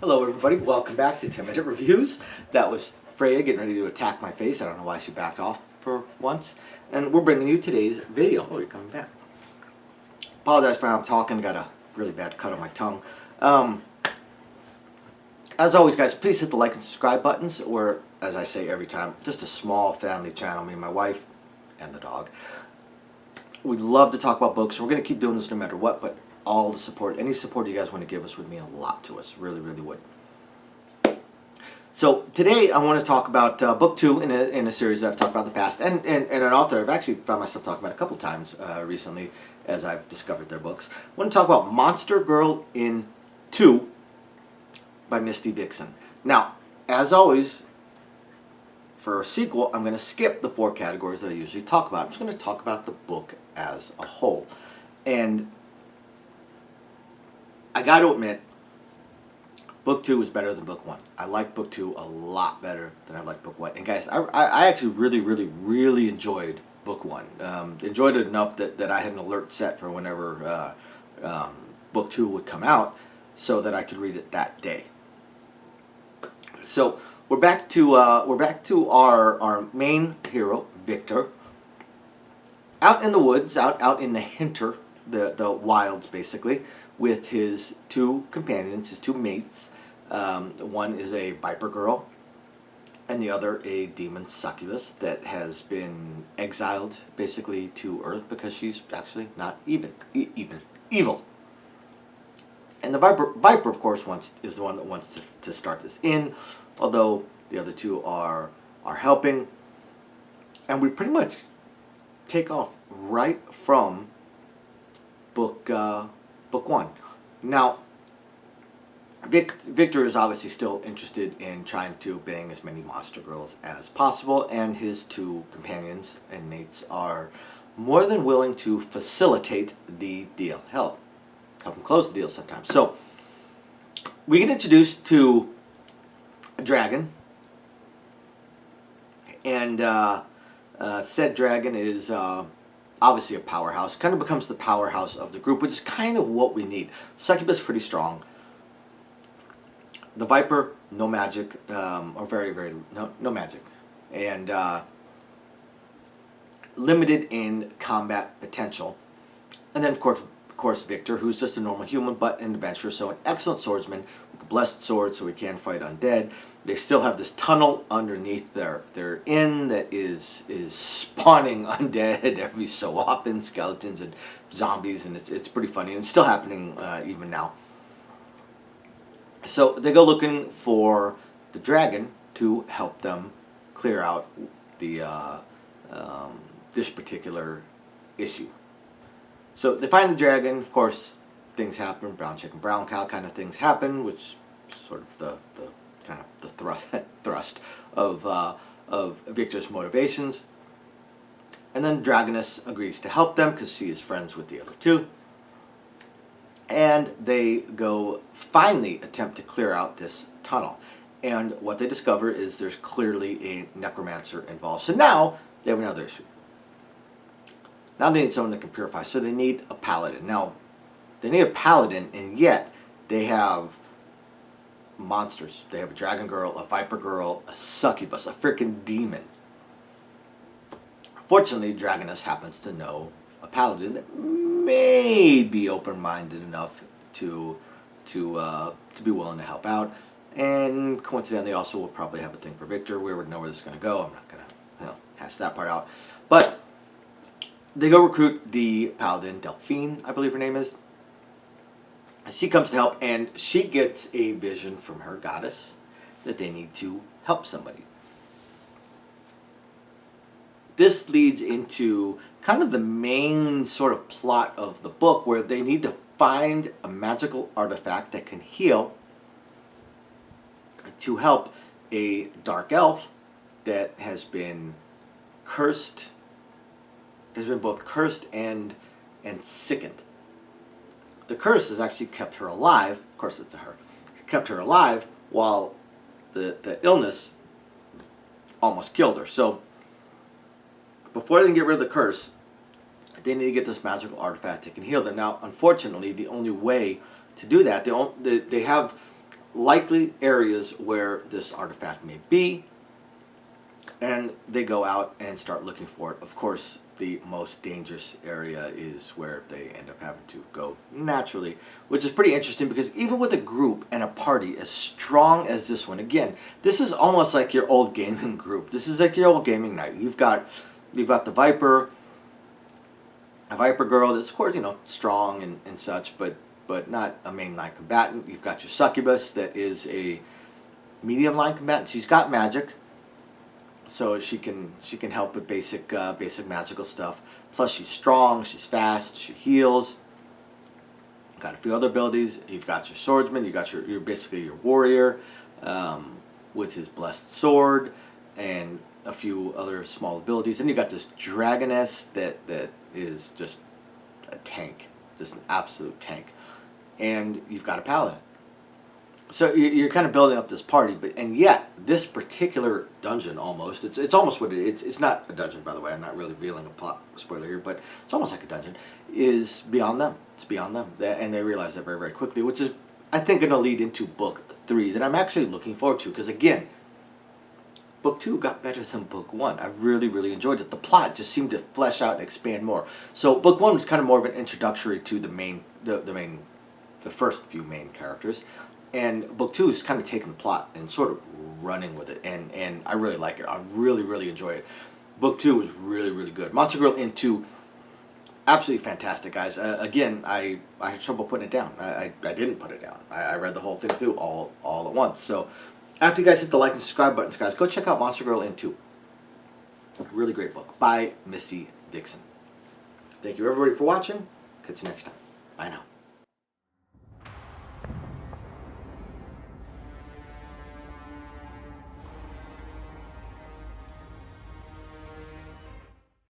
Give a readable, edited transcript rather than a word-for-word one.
Hello everybody, welcome back to 10 Minute Reviews. That was Freya getting ready to attack my face. I don't know why she backed off for once. And we're bringing you today's video. Oh, you're coming back. Apologize for how I'm talking, got a really bad cut on my tongue. As always guys, please hit the like and subscribe buttons. We're, as I say every time, just a small family channel, me and my wife and the dog. We'd love to talk about books. We're going to keep doing this no matter what, but all the support, any support you guys want to give us would mean a lot to us. Really, really would. So today I want to talk about book 2 in a series that I've talked about in the past, and an author I've actually found myself talking about a couple times recently as I've discovered their books. I want to talk about Monster Girl in 2 by Misty Vixen. Now, as always, for a sequel, I'm going to skip the 4 categories that I usually talk about. I'm just going to talk about the book as a whole. And I got to admit, book 2 is better than book 1. I like book 2 a lot better than I like book 1. And guys, I actually really enjoyed book 1. Enjoyed it enough that I had an alert set for whenever book 2 would come out so that I could read it that day. So we're back to our main hero, Victor, out in the woods, out in the hinter, the wilds basically, with his 2 companions, his 2 mates. One is a viper girl, and the other a demon succubus that has been exiled basically to Earth because she's actually not even evil. And the viper of course is the one that wants to start this in, although the other 2 are helping, and we pretty much take off right from book 1. Now, Victor is obviously still interested in trying to bang as many monster girls as possible, and his 2 companions and mates are more than willing to facilitate the deal. Help him close the deal sometimes. So, we get introduced to a dragon, and said dragon is obviously a powerhouse, kind of becomes the powerhouse of the group, which is kind of what we need. Succubus pretty strong. The viper, no magic, or no magic, and limited in combat potential. And then of course Victor, who's just a normal human but an adventurer, so an excellent swordsman with a blessed sword, so he can fight undead. They still have this tunnel underneath their inn that is spawning undead every so often, skeletons and zombies, and it's pretty funny, and it's still happening even now. So they go looking for the dragon to help them clear out the this particular issue. So they find the dragon. Of course, things happen. Brown chicken, brown cow kind of things happen, which is sort of the kind of the thrust of Victor's motivations. And then Dragoness agrees to help them because she is friends with the other 2. And they go finally attempt to clear out this tunnel. And what they discover is there's clearly a necromancer involved. So now they have another issue. Now they need someone that can purify. So they need a paladin. Now, they need a paladin, and yet they have monsters. They have a dragon girl, a viper girl, a succubus, a freaking demon. Fortunately, Dragoness happens to know a paladin that may be open-minded enough to be willing to help out, and coincidentally also will probably have a thing for Victor. We already know where this is going to go. I'm not going to hash that part out, but they go recruit the paladin, Delphine, I believe her name is. She comes to help, and she gets a vision from her goddess that they need to help somebody. This leads into kind of the main sort of plot of the book, where they need to find a magical artifact that can heal to help a dark elf that has been cursed, has been both cursed and sickened. The curse has actually kept her alive. Of course it's a her. Kept her alive while the illness almost killed her. So before they can get rid of the curse, they need to get this magical artifact that can heal them. Now, unfortunately, the only way to do that, they have likely areas where this artifact may be, and they go out and start looking for it. Of course, the most dangerous area is where they end up having to go naturally, which is pretty interesting because even with a group and a party as strong as this one, again, this is almost like your old gaming group. This is like your old gaming night. You've got the Viper, a Viper girl that's, of course, strong and such, but not a main line combatant. You've got your Succubus that is a medium line combatant. She's got magic, so she can help with basic magical stuff. Plus, she's strong, she's fast, she heals. Got a few other abilities. You've got your swordsman. You got your basically your warrior with his blessed sword and a few other small abilities. Then you got this dragoness that is just a tank, just an absolute tank. And you've got a paladin. So you're kind of building up this party, and yet this particular dungeon almost, it's almost what it is. It's not a dungeon, by the way. I'm not really revealing a plot spoiler here, but it's almost like a dungeon, is beyond them. It's beyond them. And they realize that very, very quickly, which is, I think, going to lead into book 3 that I'm actually looking forward to. Because again, book 2 got better than book 1. I really, really enjoyed it. The plot just seemed to flesh out and expand more. So book 1 was kind of more of an introductory to the first few main characters. And book 2 is kind of taking the plot and sort of running with it. And I really like it. I really, really enjoy it. Book 2 was really, really good. Monster Girl Int 2, absolutely fantastic, guys. Again, I had trouble putting it down. I didn't put it down. I read the whole thing through all at once. So after you guys hit the like and subscribe buttons, guys, go check out Monster Girl Int 2. Really great book by Misty, Vixen. Thank you, everybody, for watching. Catch you next time. Bye now.